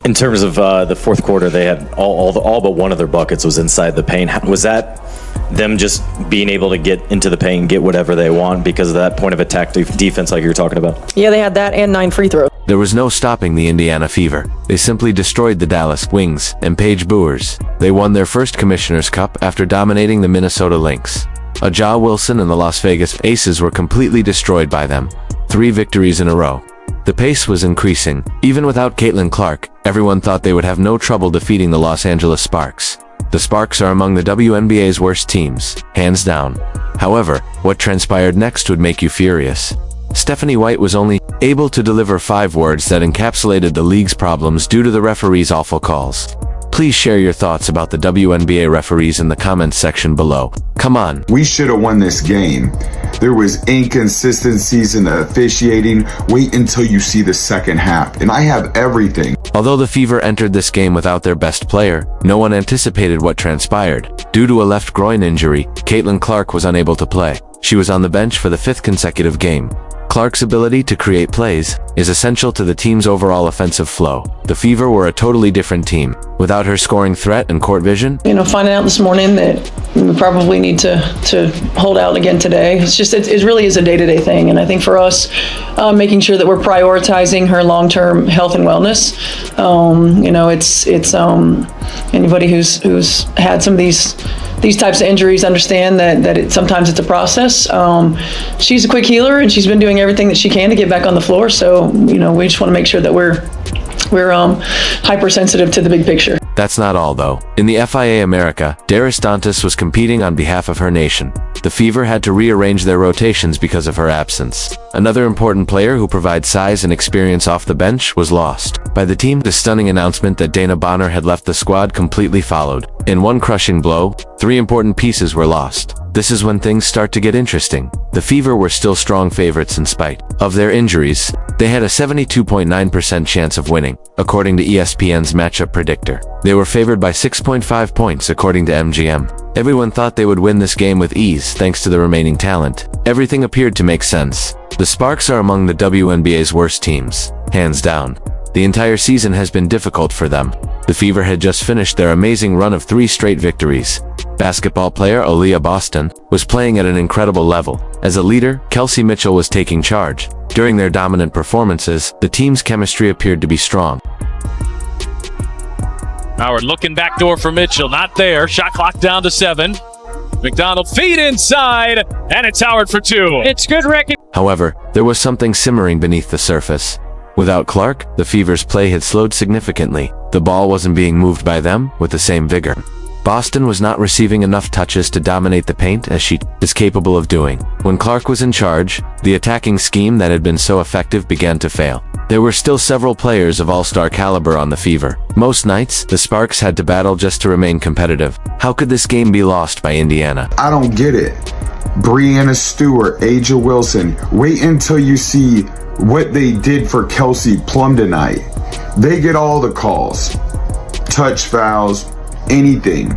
In terms of the fourth quarter, they had all but one of their buckets was inside the paint. Was that them just being able to get into the paint and get whatever they want because of that point of attack defense like you were talking about? Yeah, they had that and 9 free throws. There was no stopping the Indiana Fever. They simply destroyed the Dallas Wings and Paige Boers. They won their first Commissioner's Cup after dominating the Minnesota Lynx. Ja Wilson and the Las Vegas Aces were completely destroyed by them. 3 victories in a row. The pace was increasing. Even without Caitlin Clark, everyone thought they would have no trouble defeating the Los Angeles Sparks. The Sparks are among the WNBA's worst teams, hands down. However, what transpired next would make you furious. Stephanie White was only able to deliver 5 words that encapsulated the league's problems due to the referees' awful calls. Please share your thoughts about the WNBA referees in the comments section below. Come on. We should have won this game. There was inconsistencies in the officiating. Wait until you see the second half. And I have everything. Although the Fever entered this game without their best player, no one anticipated what transpired. Due to a left groin injury, Caitlin Clark was unable to play. She was on the bench for the 5th consecutive game. Clark's ability to create plays is essential to the team's overall offensive flow. The Fever were a totally different team. Without her scoring threat and court vision, Finding out this morning that we probably need to hold out again today. It really is a day-to-day thing. And I think for us, making sure that we're prioritizing her long-term health and wellness. It's anybody who's had some of these types of injuries understand that sometimes it's a process. She's a quick healer, and she's been doing everything that she can to get back on the floor. So, we just want to make sure that we're hypersensitive to the big picture. That's not all though. In the FIA America, Darius Dantas was competing on behalf of her nation. The Fever had to rearrange their rotations because of her absence. Another important player who provides size and experience off the bench was lost by the team. The stunning announcement that Dana Bonner had left the squad completely followed. In one crushing blow, 3 important pieces were lost. This is when things start to get interesting. The Fever were still strong favorites in spite of their injuries. They had a 72.9% chance of winning, according to ESPN's matchup predictor. They were favored by 6.5 points, according to MGM. Everyone thought they would win this game with ease thanks to the remaining talent. Everything appeared to make sense. The Sparks are among the WNBA's worst teams, hands down. The entire season has been difficult for them. The Fever had just finished their amazing run of 3 straight victories. Basketball player Aaliyah Boston was playing at an incredible level. As a leader, Kelsey Mitchell was taking charge. During their dominant performances, the team's chemistry appeared to be strong. Howard looking backdoor for Mitchell. Not there. Shot clock down to 7. McDonald feed inside, and it's Howard for 2. It's good recognition. However, there was something simmering beneath the surface. Without Clark, the Fever's play had slowed significantly. The ball wasn't being moved by them with the same vigor. Boston was not receiving enough touches to dominate the paint as she is capable of doing. When Clark was in charge, the attacking scheme that had been so effective began to fail. There were still several players of all-star caliber on the Fever. Most nights, the Sparks had to battle just to remain competitive. How could this game be lost by Indiana? I don't get it. Breanna Stewart, Aja Wilson, wait until you see what they did for Kelsey Plum tonight. They get all the calls. Touch fouls, anything.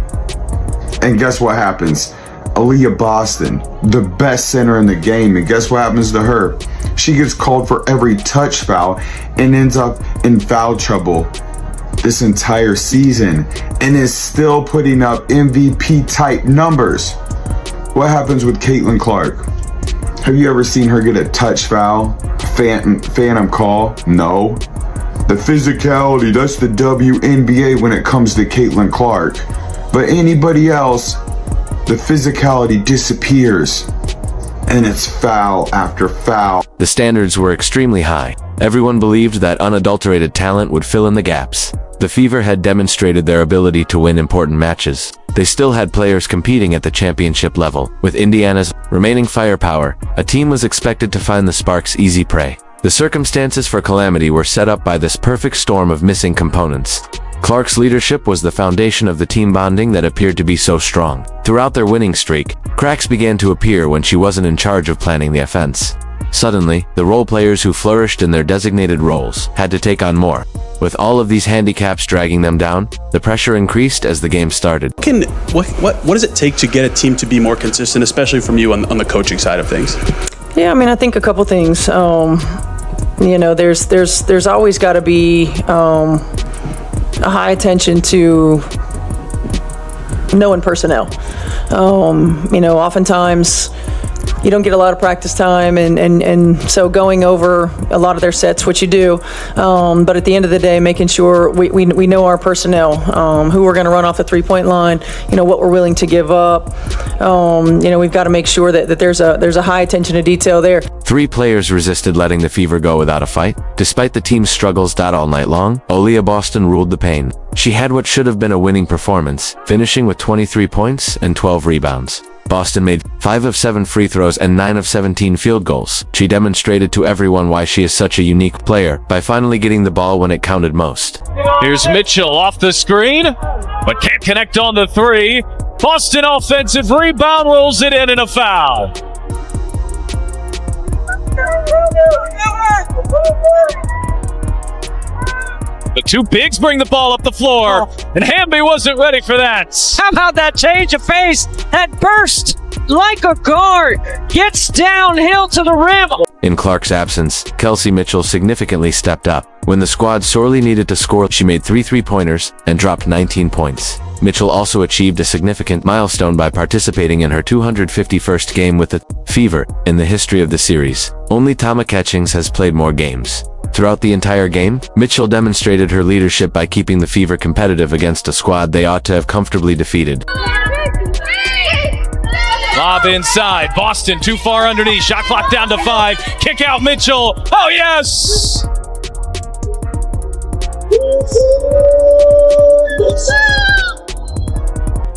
And guess what happens? Aaliyah Boston, the best center in the game, and guess what happens to her? She gets called for every touch foul and ends up in foul trouble this entire season and is still putting up MVP type numbers. What happens with Caitlin Clark? Have you ever seen her get a touch foul? Phantom call? No. The physicality, that's the WNBA when it comes to Caitlin Clark. But anybody else, the physicality disappears. And it's foul after foul. The standards were extremely high. Everyone believed that unadulterated talent would fill in the gaps. The Fever had demonstrated their ability to win important matches. They still had players competing at the championship level. With Indiana's remaining firepower, a team was expected to find the Sparks easy prey. The circumstances for calamity were set up by this perfect storm of missing components. Clark's leadership was the foundation of the team bonding that appeared to be so strong. Throughout their winning streak, cracks began to appear when she wasn't in charge of planning the offense. Suddenly, the role players who flourished in their designated roles had to take on more. With all of these handicaps dragging them down, the pressure increased as the game started. What does it take to get a team to be more consistent, especially from you on the coaching side of things? Yeah, I think a couple things. There's always got to be a high attention to knowing personnel. Oftentimes you don't get a lot of practice time, and so going over a lot of their sets, what you do, but at the end of the day, making sure we know our personnel, who we're going to run off the three-point line, what we're willing to give up. We've got to make sure that there's a high attention to detail there. 3 players resisted letting the Fever go without a fight. Despite the team's struggles all night long, Aaliyah Boston ruled the pain. She had what should have been a winning performance, finishing with 23 points and 12 rebounds. Boston made 5 of 7 free throws and 9 of 17 field goals. She demonstrated to everyone why she is such a unique player by finally getting the ball when it counted most. Here's Mitchell off the screen, but can't connect on the 3. Boston offensive rebound, rolls it in, and a foul. The 2 bigs bring the ball up the floor, and Hamby wasn't ready for that. How about that change of pace? That burst like a guard gets downhill to the rim. In Clark's absence, Kelsey Mitchell significantly stepped up. When the squad sorely needed to score, she made 3 three-pointers and dropped 19 points. Mitchell also achieved a significant milestone by participating in her 251st game with the Fever in the history of the series. Only Tama Catchings has played more games. Throughout the entire game, Mitchell demonstrated her leadership by keeping the Fever competitive against a squad they ought to have comfortably defeated. Lob inside. Boston too far underneath. Shot clock down to 5. Kick out Mitchell. Oh, yes!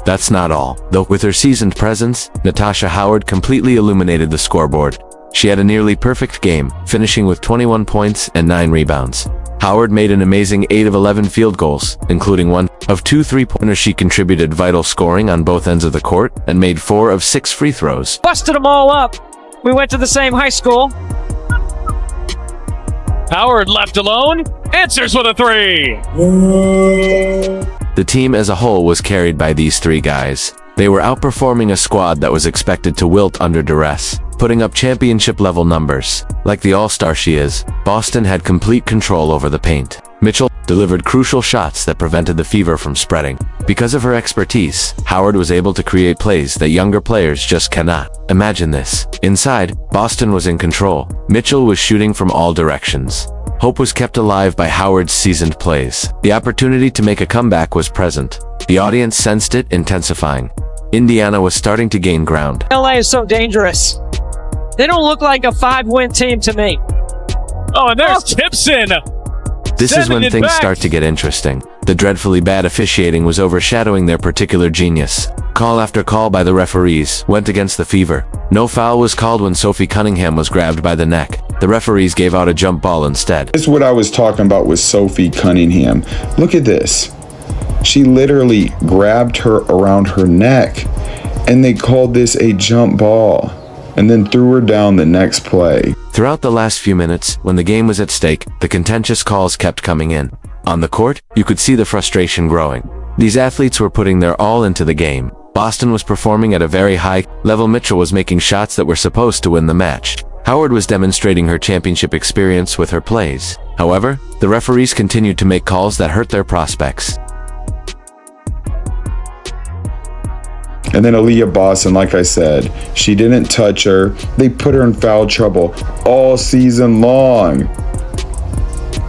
That's not all, though. With her seasoned presence, Natasha Howard completely illuminated the scoreboard. She had a nearly perfect game, finishing with 21 points and 9 rebounds. Howard made an amazing 8 of 11 field goals, including 1 of 2 three-pointers. She contributed vital scoring on both ends of the court and made 4 of 6 free throws. Busted them all up. We went to the same high school. Howard left alone, answers with a 3. The team as a whole was carried by these 3 guys. They were outperforming a squad that was expected to wilt under duress, putting up championship-level numbers. Like the all-star she is, Boston had complete control over the paint. Mitchell delivered crucial shots that prevented the Fever from spreading. Because of her expertise, Howard was able to create plays that younger players just cannot. Imagine this. Inside, Boston was in control. Mitchell was shooting from all directions. Hope was kept alive by Howard's seasoned plays. The opportunity to make a comeback was present. The audience sensed it intensifying. Indiana was starting to gain ground. LA is so dangerous. They don't look like a 5-win team to me. Oh, and there's Tipson. This is when things start to get interesting. The dreadfully bad officiating was overshadowing their particular genius. Call after call by the referees went against the Fever. No foul was called when Sophie Cunningham was grabbed by the neck. The referees gave out a jump ball instead. This is what I was talking about with Sophie Cunningham. Look at this. She literally grabbed her around her neck, and they called this a jump ball, and then threw her down the next play. Throughout the last few minutes, when the game was at stake, the contentious calls kept coming in. On the court, you could see the frustration growing. These athletes were putting their all into the game. Boston was performing at a very high level. Mitchell was making shots that were supposed to win the match. Howard was demonstrating her championship experience with her plays. However, the referees continued to make calls that hurt their prospects. And then Aaliyah Boston, like I said, she didn't touch her. They put her in foul trouble all season long.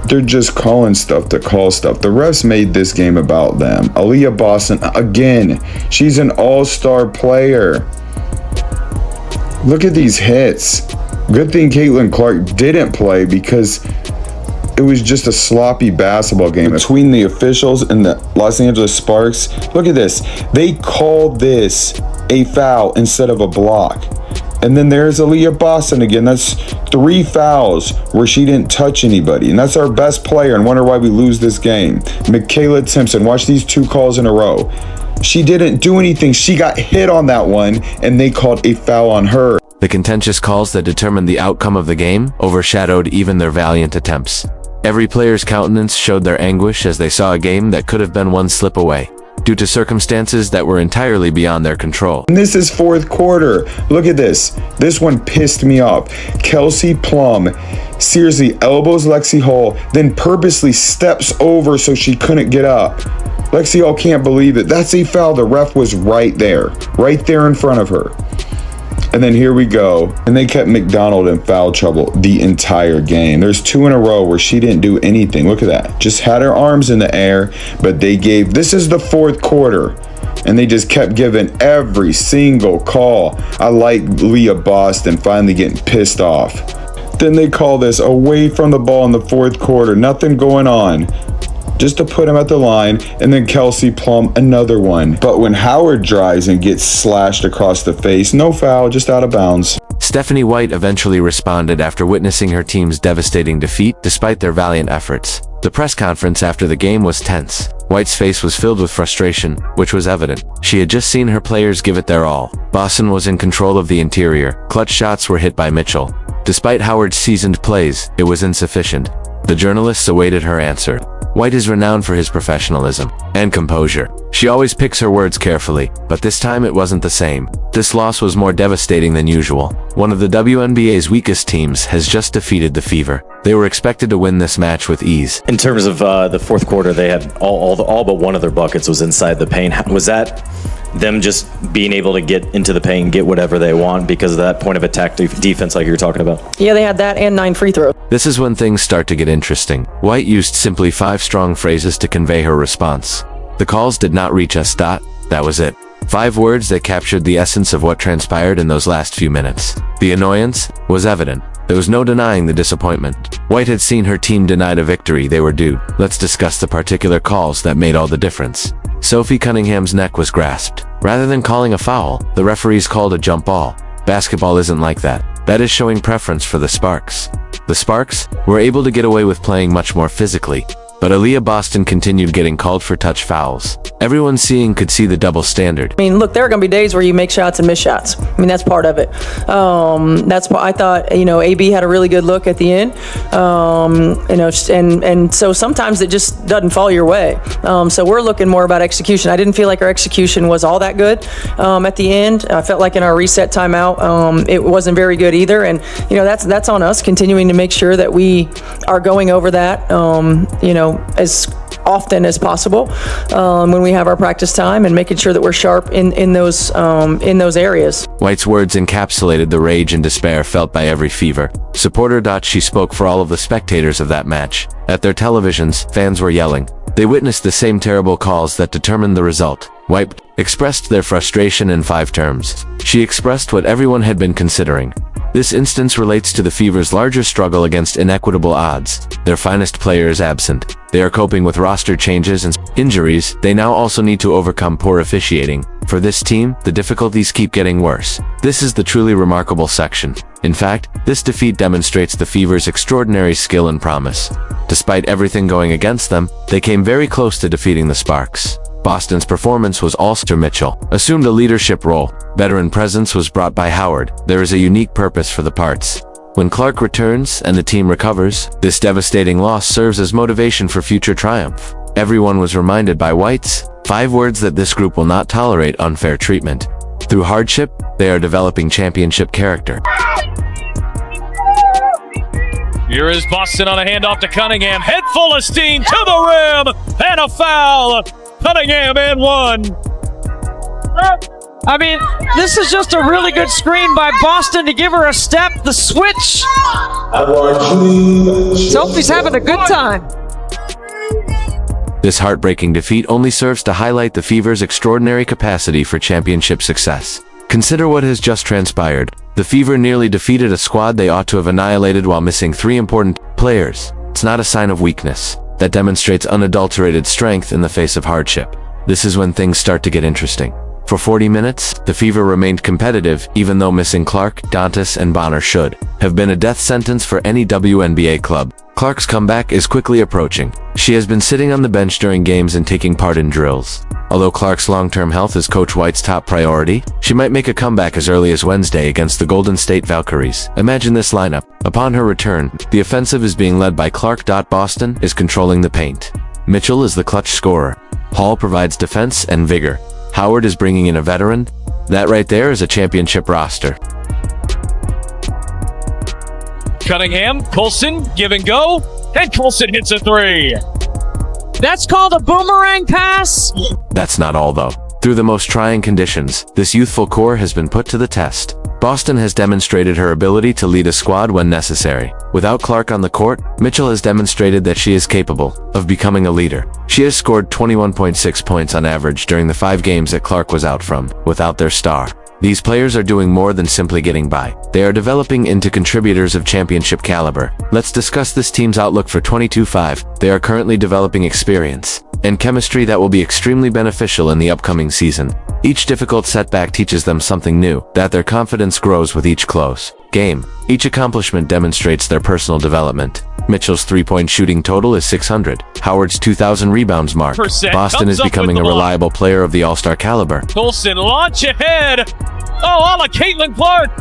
They're just calling stuff to call stuff. The refs made this game about them. Aaliyah Boston, again, she's an all-star player. Look at these hits. Good thing Caitlin Clark didn't play because it was just a sloppy basketball game between the officials and the Los Angeles Sparks. Look at this. They called this a foul instead of a block. And then there's Aaliyah Boston again. That's 3 fouls where she didn't touch anybody. And that's our best player, and wonder why we lose this game. Michaela Simpson, watch these 2 calls in a row. She didn't do anything. She got hit on that one, and they called a foul on her. The contentious calls that determined the outcome of the game overshadowed even their valiant attempts. Every player's countenance showed their anguish as they saw a game that could have been one slip away, due to circumstances that were entirely beyond their control. And this is 4th quarter. Look at this. This one pissed me off. Kelsey Plum seriously elbows Lexi Hall, then purposely steps over so she couldn't get up. Lexi Hall can't believe it. That's a foul. The ref was right there in front of her. And then here we go. And they kept McDonald in foul trouble the entire game. There's 2 in a row where she didn't do anything. Look at that. Just had her arms in the air, but this is the 4th quarter. And they just kept giving every single call. I like Leah Boston finally getting pissed off. Then they call this away from the ball in the 4th quarter. Nothing going on. Just to put him at the line, and then Kelsey Plum, another one. But when Howard drives and gets slashed across the face, no foul, just out of bounds. Stephanie White eventually responded after witnessing her team's devastating defeat despite their valiant efforts. The press conference after the game was tense. White's face was filled with frustration, which was evident. She had just seen her players give it their all. Boston was in control of the interior. Clutch shots were hit by Mitchell. Despite Howard's seasoned plays, it was insufficient. The journalists awaited her answer. White is renowned for his professionalism and composure. She always picks her words carefully, but this time it wasn't the same. This loss was more devastating than usual. One of the WNBA's weakest teams has just defeated the Fever. They were expected to win this match with ease. In terms of the 4th quarter, they had all but one of their buckets was inside the paint. Was that them just being able to get into the paint and get whatever they want because of that point of attack defense like you were talking about? Yeah, they had that and 9 free throws. This is when things start to get interesting. White used simply 5 strong phrases to convey her response. The calls did not reach us. That was it. 5 words that captured the essence of what transpired in those last few minutes. The annoyance was evident. There was no denying the disappointment. White had seen her team denied a victory they were due. Let's discuss the particular calls that made all the difference. Sophie Cunningham's neck was grasped. Rather than calling a foul, the referees called a jump ball. Basketball isn't like that. That is showing preference for the Sparks. The Sparks were able to get away with playing much more physically, but Aaliyah Boston continued getting called for touch fouls. Everyone seeing could see the double standard. I mean, look, there are going to be days where you make shots and miss shots. I mean, that's part of it. That's why I thought, AB had a really good look at the end. And so sometimes it just doesn't fall your way. So we're looking more about execution. I didn't feel like our execution was all that good at the end. I felt like in our reset timeout, it wasn't very good either. And, that's on us, continuing to make sure that we are going over that, as often as possible when we have our practice time, and making sure that we're sharp in those areas. White's words encapsulated the rage and despair felt by every Fever supporter. She spoke for all of the spectators of that match. At their televisions, fans were yelling. They witnessed the same terrible calls that determined the result. White expressed their frustration in 5 terms. She expressed what everyone had been considering. This instance relates to the Fever's larger struggle against inequitable odds. Their finest player is absent. They are coping with roster changes and injuries. They now also need to overcome poor officiating. For this team, the difficulties keep getting worse. This is the truly remarkable section. In fact, this defeat demonstrates the Fever's extraordinary skill and promise. Despite everything going against them, they came very close to defeating the Sparks. Boston's performance was all-star. Mitchell assumed a leadership role. Veteran presence was brought by Howard. There is a unique purpose for the parts. When Clark returns and the team recovers, this devastating loss serves as motivation for future triumph. Everyone was reminded by White's 5 words that this group will not tolerate unfair treatment. Through hardship, they are developing championship character. Here is Boston on a handoff to Cunningham. Head full of steam to the rim, and a foul. Cunningham and 1. I mean, this is just a really good screen by Boston to give her a step. The switch. Sophie's having a good time. This heartbreaking defeat only serves to highlight the Fever's extraordinary capacity for championship success. Consider what has just transpired. The Fever nearly defeated a squad they ought to have annihilated while missing 3 important players. It's not a sign of weakness. That demonstrates unadulterated strength in the face of hardship. This is when things start to get interesting. For 40 minutes, the Fever remained competitive, even though missing Clark, Dantas, and Bonner should have been a death sentence for any WNBA club. Clark's comeback is quickly approaching. She has been sitting on the bench during games and taking part in drills. Although Clark's long-term health is Coach White's top priority, she might make a comeback as early as Wednesday against the Golden State Valkyries. Imagine this lineup. Upon her return, the offensive is being led by Clark. Boston is controlling the paint. Mitchell is the clutch scorer. Hall provides defense and vigor. Howard is bringing in a veteran. That right there is a championship roster. Cunningham, Colson, give and go, and Colson hits a three. That's called a boomerang pass. That's not all though. Through the most trying conditions, this youthful core has been put to the test. Boston has demonstrated her ability to lead a squad when necessary. Without Clark on the court, Mitchell has demonstrated that she is capable of becoming a leader. She has scored 21.6 points on average during the 5 games that Clark was out from, without their star. These players are doing more than simply getting by. They are developing into contributors of championship caliber. Let's discuss this team's outlook for 22-5. They are currently developing experience and chemistry that will be extremely beneficial in the upcoming season. Each difficult setback teaches them something new, that their confidence grows with each close game. Each accomplishment demonstrates their personal development. Mitchell's 3-point shooting total is 600. Howard's 2,000 rebounds mark. Boston is becoming a reliable player of the all-star caliber. Colson launch ahead. Oh, a la Caitlin Clark.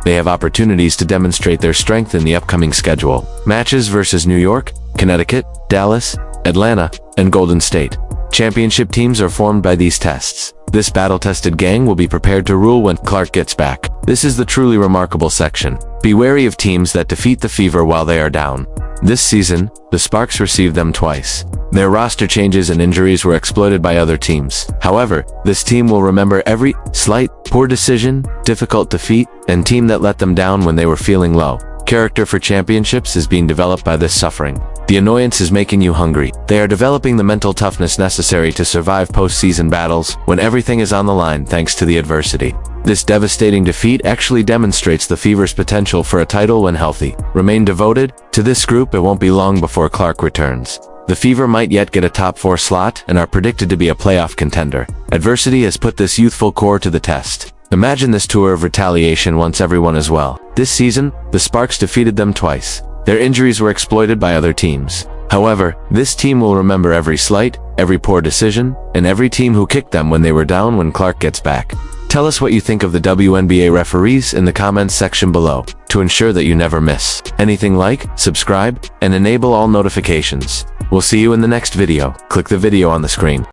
They have opportunities to demonstrate their strength in the upcoming schedule. Matches versus New York, Connecticut, Dallas, Atlanta, and Golden State. Championship teams are formed by these tests. This battle-tested gang will be prepared to rule when Clark gets back. This is the truly remarkable section. Be wary of teams that defeat the Fever while they are down. This season, the Sparks received them twice. Their roster changes and injuries were exploited by other teams. However, this team will remember every slight, poor decision, difficult defeat, and team that let them down when they were feeling low. Character for championships is being developed by this suffering. The annoyance is making you hungry. They are developing the mental toughness necessary to survive postseason battles when everything is on the line thanks to the adversity. This devastating defeat actually demonstrates the Fever's potential for a title when healthy. Remain devoted to this group. It won't be long before Clark returns. The Fever might yet get a top 4 slot and are predicted to be a playoff contender. Adversity has put this youthful core to the test. Imagine this tour of retaliation once everyone is well. This season, the Sparks defeated them twice. Their injuries were exploited by other teams. However, this team will remember every slight, every poor decision, and every team who kicked them when they were down when Clark gets back. Tell us what you think of the WNBA referees in the comments section below. To ensure that you never miss anything, like, subscribe, and enable all notifications. We'll see you in the next video. Click the video on the screen.